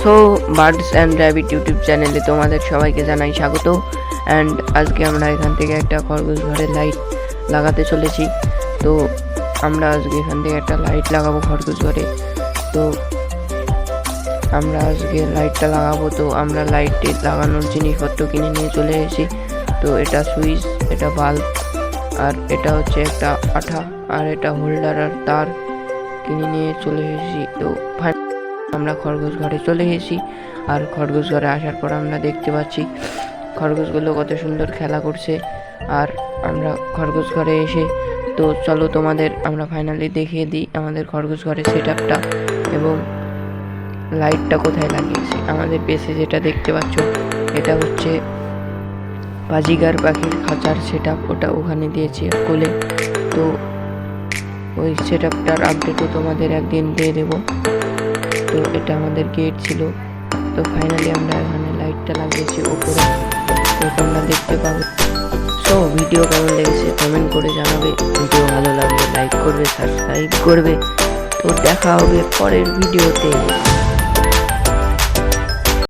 So birds and rabbit YouTube চ্যানেলে তোমাদের সবাইকে জানাই স্বাগত। অ্যান্ড আজকে আমরা এখান থেকে একটা খরগোশ ঘরে লাইট লাগাতে চলেছি। তো আমরা আজকে এখান থেকে একটা লাইট লাগাবো খরগোশ ঘরে। তো আমরা আজকে লাইটটা লাগাবো। তো আমরা লাইটটি লাগানোর জিনিসপত্র কিনে নিয়ে চলে এসেছি। তো এটা সুইচ, এটা বাল্ব, আর এটা হচ্ছে একটা আঠা, আর এটা হোল্ডার আর তার কিনে নিয়ে চলে এসেছি। তো আমরা খরগোশ ঘরে চলে এসেছি। আর খরগোশ ঘরে আসার পর আমরা দেখতে পাচ্ছি খরগোশগুলো কত সুন্দর খেলা করছে। আর আমরা খরগোশ ঘরে এসে তো চলো তোমাদের আমরা ফাইনালি দেখিয়ে দিই আমাদের খরগোশ ঘরের সেট আপটা এবং লাইটটা কোথায় লাগিয়েছি। আমাদের পেছে যেটা দেখতে পাচ্ছ এটা হচ্ছে বাজিগার পাখির খাঁচার সেট আপ, ওটা ওখানে দিয়েছি কোলে। তো ওই সেট আপটার আপডেটও তোমাদের একদিন দিয়ে দেবো। তো এটা আমাদের গেট ছিল। তো ফাইনালি আমরা এখানে লাইটটা লাগিয়েছি ওপরে, তো তোমরা দেখতে পাবে। সো ভিডিও কেমন লেগেছে কমেন্ট করে জানাবে। ভিডিও ভালো লাগলে লাইক করবে, সাবস্ক্রাইব করবে। তো দেখা হবে পরের ভিডিওতে।